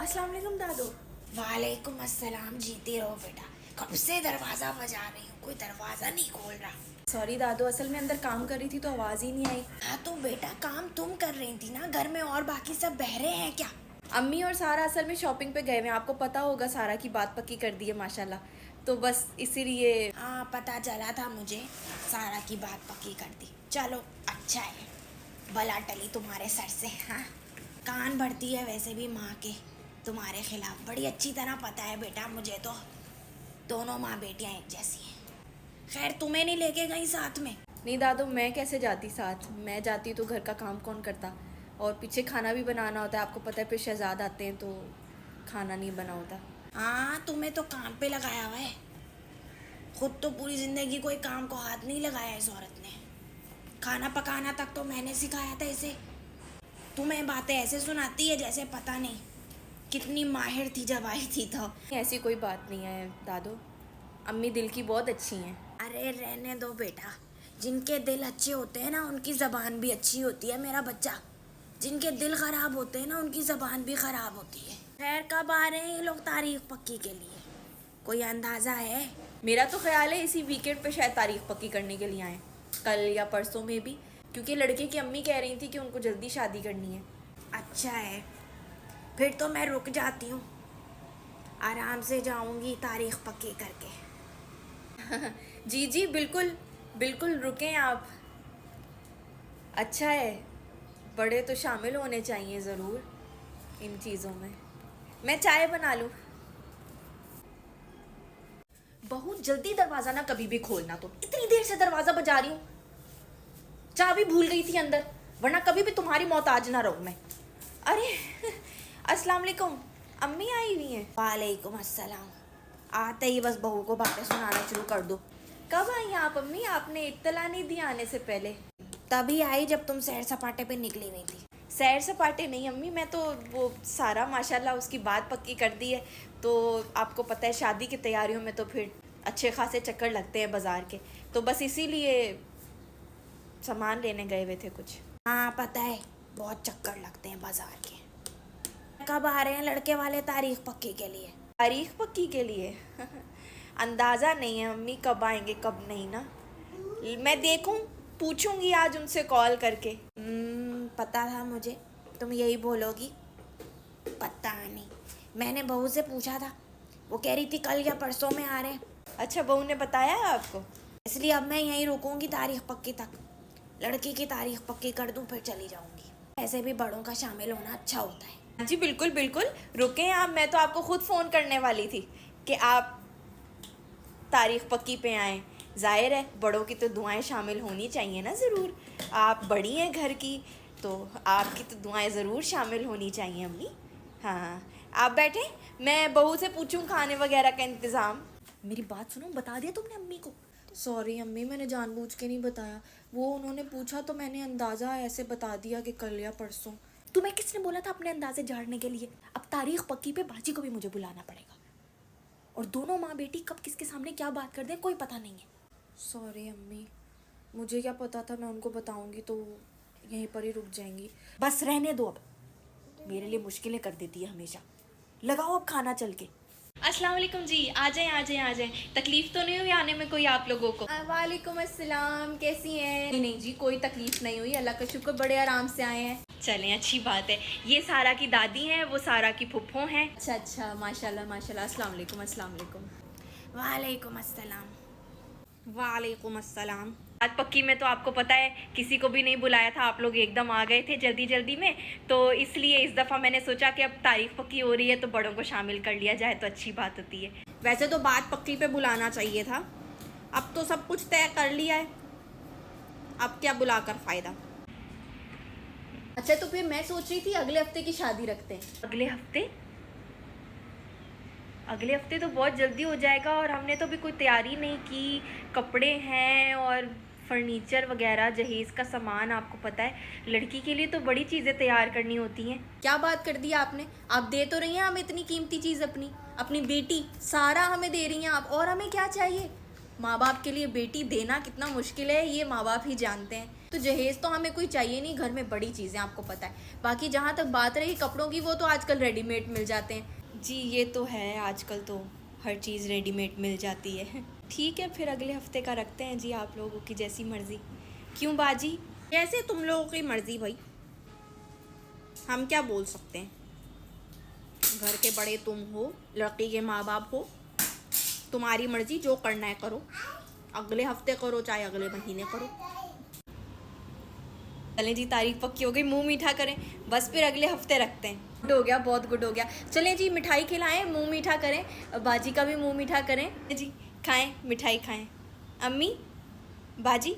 अस्सलाम वालेकुम दादू। वालेकुम अस्सलाम। जीती रहो बेटा। कब से दरवाजा बजा रही हूँ, कोई दरवाजा नहीं खोल रहा। सॉरी दादू, असल में अंदर काम कर रही थी तो आवाज़ ही नहीं आई। हाँ तो बेटा काम तुम कर रही थी ना, घर में और बाकी सब बहरे हैं क्या? अम्मी और सारा असल में शॉपिंग पे गए हुए हैं। आपको पता होगा सारा की बात पक्की कर दी है माशाल्लाह, तो बस इसीलिए। हाँ पता चला था मुझे, सारा की बात पक्की कर दी। चलो अच्छा है, बला टली तुम्हारे सर से। हाँ कान भरती है वैसे भी माँ के तुम्हारे खिलाफ, बड़ी अच्छी तरह पता है बेटा मुझे तो। दोनों माँ बेटियाँ एक जैसी हैं। खैर तुम्हें नहीं लेके गई साथ में? नहीं दादू, मैं कैसे जाती साथ? मैं जाती तो घर का काम कौन करता, और पीछे खाना भी बनाना होता है। आपको पता है फिर शहजाद आते हैं तो खाना नहीं बना होता। हाँ तुम्हें तो काम पे लगाया हुआ है, खुद तो पूरी जिंदगी कोई काम को हाथ नहीं लगाया इस औरत ने। खाना पकाना तक तो मैंने सिखाया था इसे। तुम्हें बातें ऐसे सुनाती है जैसे पता नहीं कितनी माहिर थी जब आई थी तो। ऐसी कोई बात नहीं है दादू, अम्मी दिल की बहुत अच्छी हैं। अरे रहने दो बेटा, जिनके दिल अच्छे होते हैं ना उनकी ज़बान भी अच्छी होती है मेरा बच्चा। जिनके दिल ख़राब होते हैं ना उनकी ज़बान भी ख़राब होती है। खैर कब आ रहे हैं ये लोग तारीख पक्की के लिए, कोई अंदाज़ा है? मेरा तो ख्याल है इसी वीकेंड पे शायद तारीख पक्की करने के लिए आए, कल या परसों में भी, क्योंकि लड़के की अम्मी कह रही थी कि उनको जल्दी शादी करनी है। अच्छा है, फिर तो मैं रुक जाती हूँ, आराम से जाऊंगी तारीख पक्की करके। जी जी बिल्कुल बिल्कुल, रुकें आप। अच्छा है, बड़े तो शामिल होने चाहिए ज़रूर इन चीज़ों में। मैं चाय बना लूँ? बहुत जल्दी दरवाज़ा ना कभी भी खोलना, तो इतनी देर से दरवाज़ा बजा रही हूँ, चाबी भूल गई थी अंदर, वरना कभी भी तुम्हारी मोहताज ना रहूँ मैं। अरे अस्सलाम वालेकुम, अम्मी आई हुई हैं। वालेकुम अस्सलाम। आते ही बस बहू को बातें सुनाना शुरू कर दो। कब आई आप अम्मी? आपने इत्तला नहीं दी आने से पहले। तभी आई जब तुम सैर सपाटे पे निकली हुई थी। सैर सपाटे नहीं अम्मी, मैं तो वो सारा माशाल्लाह उसकी बात पक्की कर दी है, तो आपको पता है शादी की तैयारियों में तो फिर अच्छे खासे चक्कर लगते हैं बाज़ार के, तो बस इसीलिए सामान लेने गए हुए थे कुछ। हाँ पता है, बहुत चक्कर लगते हैं बाजार के। कब आ रहे हैं लड़के वाले तारीख पक्की के लिए? तारीख पक्की के लिए अंदाज़ा नहीं है अम्मी कब आएंगे कब नहीं ना, मैं देखूं, पूछूंगी आज उनसे कॉल करके। पता था मुझे तुम यही बोलोगी। पता नहीं, मैंने बहू से पूछा था, वो कह रही थी कल या परसों में आ रहे हैं। अच्छा, बहू ने बताया है आपको? इसलिए अब मैं यहीं रुकूंगी तारीख पक्की तक, लड़की की तारीख पक्की कर दूं फिर चली जाऊंगी। ऐसे भी बड़ों का शामिल होना अच्छा होता है। जी बिल्कुल बिल्कुल, रुकें आप, मैं तो आपको खुद फ़ोन करने वाली थी कि आप तारीख पक्की पे आएँ। ज़ाहिर है बड़ों की तो दुआएं शामिल होनी चाहिए ना ज़रूर, आप बड़ी हैं घर की, तो आपकी तो दुआएं ज़रूर शामिल होनी चाहिए अम्मी। हाँ आप बैठें, मैं बहू से पूछूं खाने वगैरह का इंतज़ाम। मेरी बात सुनो, बता दिया तुमने अम्मी को? सॉरी अम्मी, मैंने जानबूझ के नहीं बताया, वो उन्होंने पूछा तो मैंने अंदाज़ा ऐसे बता दिया कि कल या परसों। तुम्हें किसने बोला था अपने अंदाजे झाड़ने के लिए? अब तारीख पक्की पे बाजी को भी मुझे बुलाना पड़ेगा, और दोनों माँ बेटी कब किसके सामने क्या बात कर दें कोई पता नहीं है। सॉरी अम्मी, मुझे क्या पता था मैं उनको बताऊंगी तो यहीं पर ही रुक जाएंगी। बस रहने दो, अब मेरे लिए मुश्किलें कर देती है हमेशा। लगाओ अब खाना चल के। अस्सलाम वालेकुम जी, आ जाएं आ जाएं आ जाएं। तकलीफ़ तो नहीं हुई आने में कोई आप लोगों को? वालेकुम अस्सलाम, कैसी हैं? नहीं जी, कोई तकलीफ़ नहीं हुई, अल्लाह का शुक्र, बड़े आराम से आए हैं। चलें अच्छी बात है। ये सारा की दादी हैं, वो सारा की फुफ्फो हैं। अच्छा अच्छा, माशाल्लाह माशाल्लाह। अस्सलाम वालेकुम अस्सलाम वालेकुम। वालेकुम अस्सलाम। वालेकुम अस्सलाम। बात पक्की में तो आपको पता है किसी को भी नहीं बुलाया था, आप लोग एकदम आ गए थे जल्दी जल्दी में, तो इसलिए इस दफ़ा मैंने सोचा कि अब तारीख पक्की हो रही है तो बड़ों को शामिल कर लिया जाए तो अच्छी बात होती है। वैसे तो बात पक्की पे बुलाना चाहिए था, अब तो सब कुछ तय कर लिया है, अब क्या बुलाकर फ़ायदा। अच्छा तो फिर मैं सोच रही थी अगले हफ्ते की शादी रखते हैं। अगले हफ्ते? अगले हफ्ते तो बहुत जल्दी हो जाएगा, और हमने तो अभी कोई तैयारी नहीं की। कपड़े हैं और फर्नीचर वगैरह, जहेज़ का सामान, आपको पता है लड़की के लिए तो बड़ी चीज़ें तैयार करनी होती हैं। क्या बात कर दी आपने, आप दे तो रही हैं हमें इतनी कीमती चीज़, अपनी अपनी बेटी सारा हमें दे रही हैं आप, और हमें क्या चाहिए? माँ बाप के लिए बेटी देना कितना मुश्किल है ये माँ बाप ही जानते हैं। तो जहेज़ तो हमें कोई चाहिए नहीं, घर में बड़ी चीज़ें आपको पता है। बाकी जहाँ तक बात रही कपड़ों की, वो तो आजकल रेडीमेड मिल जाते हैं। जी ये तो है, आजकल तो हर चीज़ रेडीमेड मिल जाती है। ठीक है फिर अगले हफ्ते का रखते हैं जी, आप लोगों की जैसी मर्ज़ी। क्यों बाजी? जैसे तुम लोगों की मर्ज़ी भाई, हम क्या बोल सकते हैं। घर के बड़े तुम हो, लड़की के माँ बाप हो, तुम्हारी मर्ज़ी, जो करना है करो। अगले हफ्ते करो चाहे अगले महीने करो। चलें जी, तारीख पक्की हो गई, मुंह मीठा करें। बस फिर अगले हफ्ते रखते हैं। गुड हो गया, बहुत गुड हो गया। चलें जी, मिठाई खिलाएं, मुंह मीठा करें, बाजी का भी मुंह मीठा करें जी। खाएं, मिठाई खाएं। अम्मी, बाजी